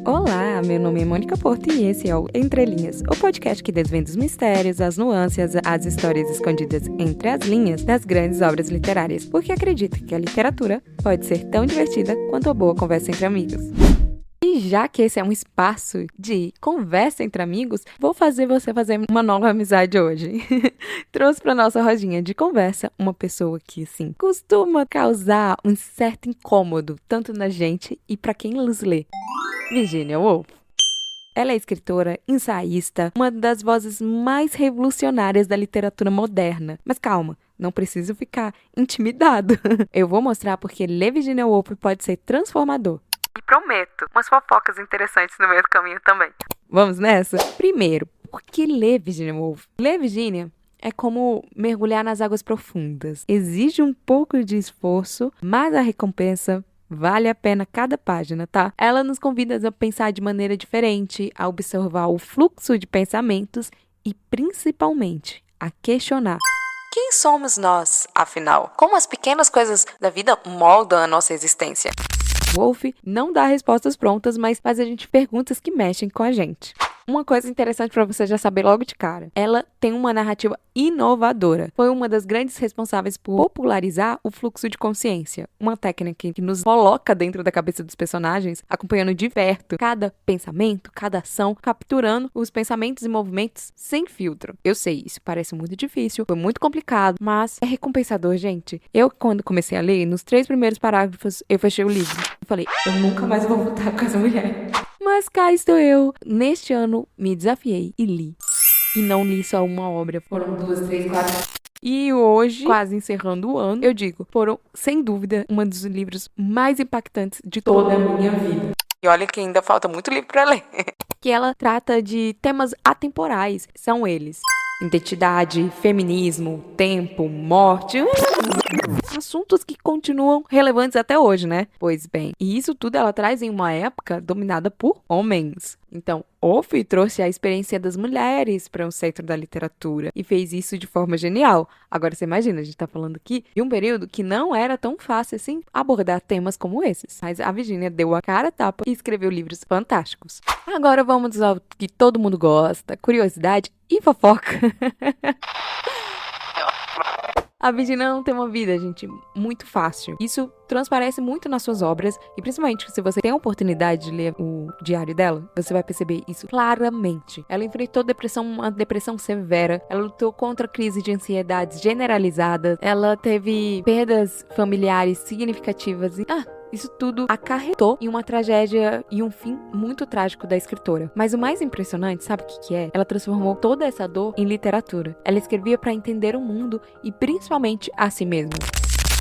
Olá, meu nome é Mônica Porto e esse é o Entre Linhas, o podcast que desvenda os mistérios, as nuances, as histórias escondidas entre as linhas das grandes obras literárias, porque acredito que a literatura pode ser tão divertida quanto a boa conversa entre amigos. E já que esse é um espaço de conversa entre amigos, vou fazer você fazer uma nova amizade hoje. Trouxe para nossa rodinha de conversa uma pessoa que, assim, costuma causar um certo incômodo, tanto na gente e para quem nos lê. Virginia Woolf. Ela é escritora, ensaísta, uma das vozes mais revolucionárias da literatura moderna. Mas calma, não preciso ficar intimidado. Eu vou mostrar porque ler Virginia Woolf pode ser transformador. E prometo umas fofocas interessantes no meio do caminho também. Vamos nessa? Primeiro, por que ler Virginia Woolf? Ler Virginia é como mergulhar nas águas profundas. Exige um pouco de esforço, mas a recompensa vale a pena cada página, tá? Ela nos convida a pensar de maneira diferente, a observar o fluxo de pensamentos e, principalmente, a questionar. Quem somos nós, afinal? Como as pequenas coisas da vida moldam a nossa existência? Woolf não dá respostas prontas, mas faz a gente perguntas que mexem com a gente. Uma coisa interessante para você já saber logo de cara. Ela tem uma narrativa inovadora. Foi uma das grandes responsáveis por popularizar o fluxo de consciência. Uma técnica que nos coloca dentro da cabeça dos personagens, acompanhando de perto cada pensamento, cada ação, capturando os pensamentos e movimentos sem filtro. Eu sei, isso parece muito difícil, foi muito complicado, mas é recompensador, gente. Eu, quando comecei a ler, nos 3 primeiros parágrafos, eu fechei o livro. Eu falei, eu nunca mais vou voltar com essa mulher. Mas cá estou eu. Neste ano, me desafiei e li. E não li só uma obra, foram 2, 3, 4. E hoje, quase encerrando o ano, eu digo, foram, sem dúvida, um dos livros mais impactantes de toda a minha vida. E olha que ainda falta muito livro para ler. Que ela trata de temas atemporais. São eles: identidade, feminismo, tempo, morte. Assuntos que continuam relevantes até hoje, né? Pois bem, e isso tudo ela traz em uma época dominada por homens. Então, Woolf trouxe a experiência das mulheres para o centro da literatura e fez isso de forma genial. Agora você imagina, a gente tá falando aqui de um período que não era tão fácil assim abordar temas como esses. Mas a Virginia deu a cara a tapa e escreveu livros fantásticos. Agora vamos ao que todo mundo gosta, curiosidade e fofoca. A Virginia não tem uma vida, gente, muito fácil. Isso transparece muito nas suas obras e principalmente se você tem a oportunidade de ler o diário dela, você vai perceber isso claramente. Ela enfrentou uma depressão severa, ela lutou contra a crise de ansiedade generalizada, ela teve perdas familiares significativas e isso tudo acarretou em uma tragédia e um fim muito trágico da escritora. Mas o mais impressionante, sabe o que é? Ela transformou toda essa dor em literatura. Ela escrevia para entender o mundo e principalmente a si mesma.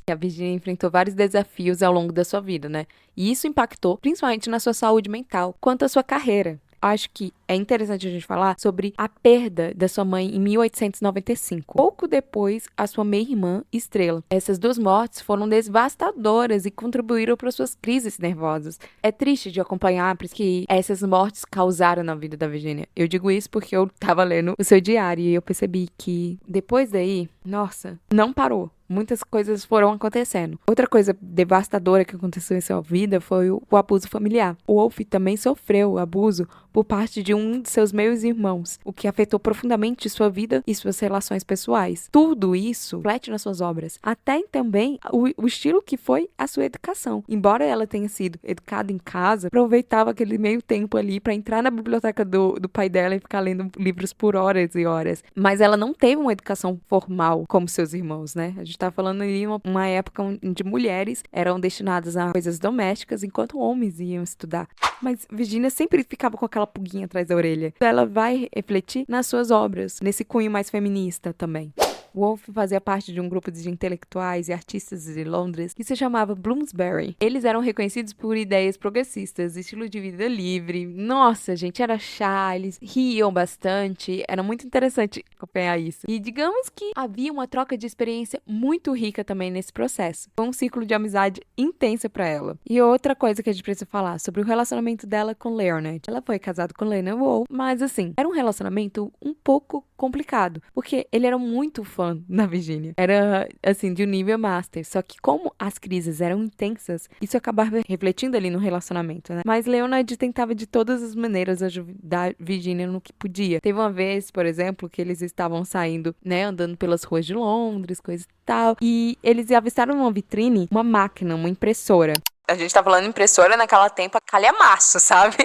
A Virginia enfrentou vários desafios ao longo da sua vida, né? E isso impactou principalmente na sua saúde mental, quanto à sua carreira. Acho que é interessante a gente falar sobre a perda da sua mãe em 1895. Pouco depois, a sua meia-irmã, Estrela. Essas 2 mortes foram devastadoras e contribuíram para suas crises nervosas. É triste de acompanhar porque essas mortes causaram na vida da Virginia. Eu digo isso porque eu tava lendo o seu diário e eu percebi que depois daí, nossa, não parou. Muitas coisas foram acontecendo. Outra coisa devastadora que aconteceu em sua vida foi o abuso familiar. O Woolf também sofreu abuso por parte de um de seus meios-irmãos, o que afetou profundamente sua vida e suas relações pessoais. Tudo isso reflete nas suas obras. Até também o estilo que foi a sua educação. Embora ela tenha sido educada em casa, aproveitava aquele meio tempo ali para entrar na biblioteca do pai dela e ficar lendo livros por horas e horas. Mas ela não teve uma educação formal como seus irmãos, né? A gente tá falando ali uma época onde mulheres eram destinadas a coisas domésticas, enquanto homens iam estudar. Mas Virginia sempre ficava com aquela pulguinha atrás da orelha. Ela vai refletir nas suas obras, nesse cunho mais feminista também. Woolf fazia parte de um grupo de intelectuais e artistas de Londres que se chamava Bloomsbury. Eles eram reconhecidos por ideias progressistas, estilo de vida livre. Nossa, gente, era chá, eles riam bastante. Era muito interessante acompanhar isso. E digamos que havia uma troca de experiência muito rica também nesse processo. Foi um ciclo de amizade intensa para ela. E outra coisa que a gente precisa falar sobre o relacionamento dela com Leonard. Ela foi casada com Lena Woolf, mas assim, era um relacionamento um pouco complicado, porque ele era muito fã fã da Virginia. Era, assim, de um nível master. Só que como as crises eram intensas, isso acabava refletindo ali no relacionamento, né? Mas Leonard tentava de todas as maneiras ajudar Virginia no que podia. Teve uma vez, por exemplo, que eles estavam saindo, né, andando pelas ruas de Londres, coisa e tal, e eles avistaram numa vitrine uma máquina, uma impressora. A gente tá falando impressora naquela tempo, calhamaço, sabe?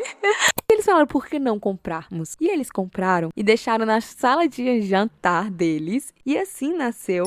Eles falaram, por que não comprarmos? E eles compraram e deixaram na sala de jantar deles. E assim nasceu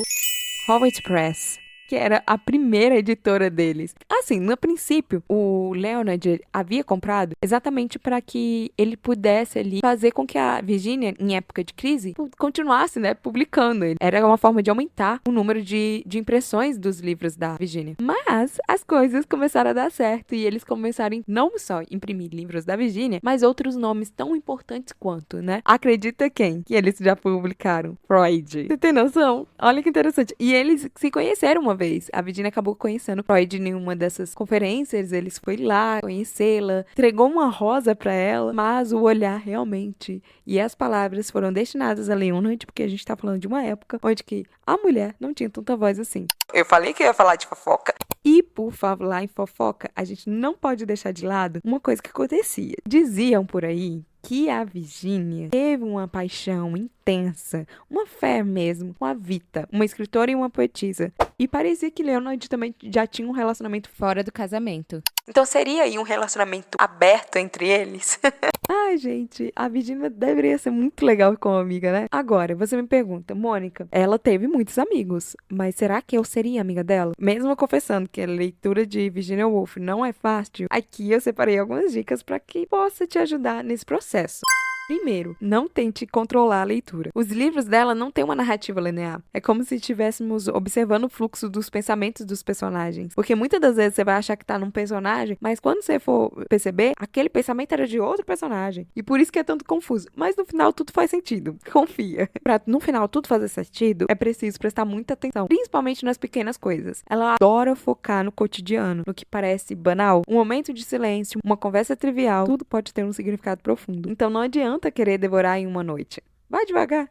Howard Press, que era a primeira editora deles. Assim, no princípio, o Leonard havia comprado exatamente para que ele pudesse ali fazer com que a Virginia, em época de crise, continuasse, né, publicando. Era uma forma de aumentar o número de impressões dos livros da Virginia. Mas as coisas começaram a dar certo e eles começaram a não só imprimir livros da Virginia, mas outros nomes tão importantes quanto, né? Acredita quem? Que eles já publicaram? Freud. Você tem noção? Olha que interessante. E eles se conheceram uma vez. A Virginia acabou conhecendo Freud em uma dessas conferências, eles foi lá conhecê-la, entregou uma rosa pra ela, mas o olhar realmente e as palavras foram destinadas a Leonard, porque a gente tá falando de uma época onde que a mulher não tinha tanta voz assim. Eu falei que eu ia falar de fofoca. E por falar em fofoca, a gente não pode deixar de lado uma coisa que acontecia. Diziam por aí que a Virginia teve uma paixão intensa, uma fé mesmo, com a Vita, uma escritora e uma poetisa. E parecia que Leonard também já tinha um relacionamento fora do casamento. Então seria aí um relacionamento aberto entre eles? Ai, gente, a Virginia deveria ser muito legal como amiga, né? Agora, você me pergunta, Mônica, ela teve muitos amigos, mas será que eu seria amiga dela? Mesmo confessando que a leitura de Virginia Woolf não é fácil, aqui eu separei algumas dicas para que possa te ajudar nesse processo. Primeiro, não tente controlar a leitura. Os livros dela não têm uma narrativa linear. É como se estivéssemos observando o fluxo dos pensamentos dos personagens. Porque muitas das vezes você vai achar que tá num personagem, mas quando você for perceber, aquele pensamento era de outro personagem. E por isso que é tanto confuso. Mas no final tudo faz sentido. Confia. Pra no final tudo fazer sentido, é preciso prestar muita atenção. Principalmente nas pequenas coisas. Ela adora focar no cotidiano, no que parece banal. Um momento de silêncio, uma conversa trivial, tudo pode ter um significado profundo. Então não adianta querer devorar em uma noite. Vai devagar.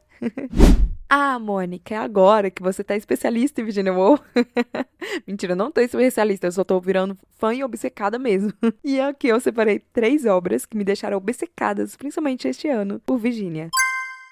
Ah, Mônica, é agora que você tá especialista em Virginia Woolf. Mentira, não tô especialista, eu só tô virando fã e obcecada mesmo. E aqui eu separei 3 obras que me deixaram obcecadas, principalmente este ano, por Virginia.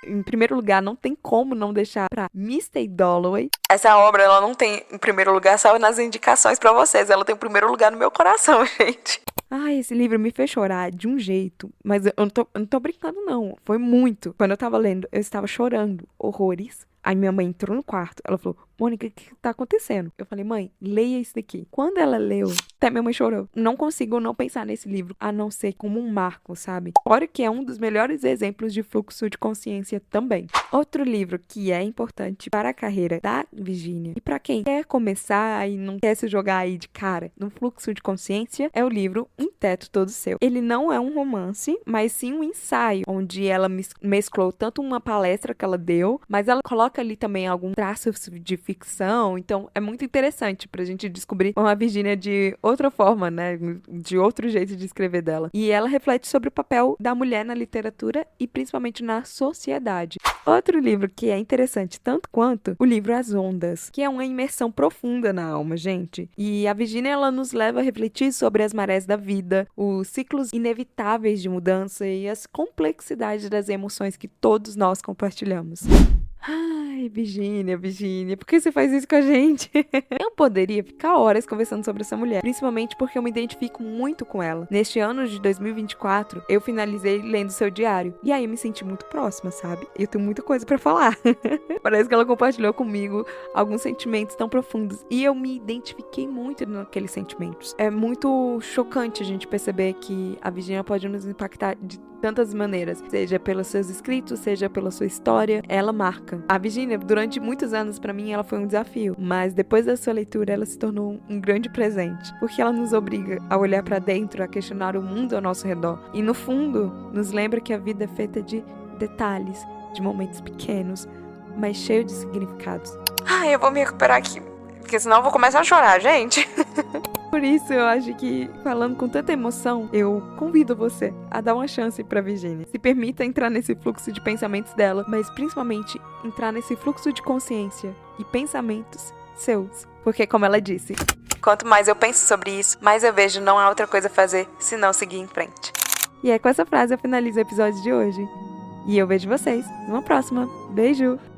Em primeiro lugar, não tem como não deixar pra Mr. Dalloway. Essa obra, ela não tem em primeiro lugar só nas indicações pra vocês. Ela tem o primeiro lugar no meu coração, gente. Ai, esse livro me fez chorar de um jeito. Mas eu não tô brincando, não. Foi muito. Quando eu tava lendo, eu estava chorando horrores. Aí minha mãe entrou no quarto. Ela falou, Mônica, o que tá acontecendo? Eu falei, mãe, leia isso daqui. Quando ela leu, até minha mãe chorou. Não consigo não pensar nesse livro, a não ser como um marco, sabe? Fora que é um dos melhores exemplos de fluxo de consciência também. Outro livro que é importante para a carreira da Virginia e para quem quer começar e não quer se jogar aí de cara no fluxo de consciência, é o livro Um Teto Todo Seu. Ele não é um romance, mas sim um ensaio, onde ela mesclou tanto uma palestra que ela deu, mas ela coloca ali também algum traço de ficção, então é muito interessante pra gente descobrir uma Virginia de outra forma, né, de outro jeito de escrever dela. E ela reflete sobre o papel da mulher na literatura e principalmente na sociedade. Outro livro que é interessante tanto quanto o livro As Ondas, que é uma imersão profunda na alma, gente. E a Virginia, ela nos leva a refletir sobre as marés da vida, os ciclos inevitáveis de mudança e as complexidades das emoções que todos nós compartilhamos. Ai, Virginia, por que você faz isso com a gente? Eu poderia ficar horas conversando sobre essa mulher, principalmente porque eu me identifico muito com ela. Neste ano de 2024, eu finalizei lendo seu diário, e aí eu me senti muito próxima, sabe? Eu tenho muita coisa pra falar. Parece que ela compartilhou comigo alguns sentimentos tão profundos, e eu me identifiquei muito naqueles sentimentos. É muito chocante a gente perceber que a Virginia pode nos impactar de tantas maneiras, seja pelos seus escritos, seja pela sua história, ela marca. A Virginia, durante muitos anos, pra mim, ela foi um desafio, mas depois da sua leitura, ela se tornou um grande presente, porque ela nos obriga a olhar pra dentro, a questionar o mundo ao nosso redor, e no fundo, nos lembra que a vida é feita de detalhes, de momentos pequenos, mas cheio de significados. Ai, eu vou me recuperar aqui, porque senão eu vou começar a chorar, gente. por isso eu acho que, falando com tanta emoção, eu convido você a dar uma chance pra Virginia. Se permita entrar nesse fluxo de pensamentos dela, mas principalmente entrar nesse fluxo de consciência e pensamentos seus. Porque, como ela disse, quanto mais eu penso sobre isso, mais eu vejo não há outra coisa a fazer senão seguir em frente. E é com essa frase eu finalizo o episódio de hoje. E eu vejo vocês numa próxima. Beijo!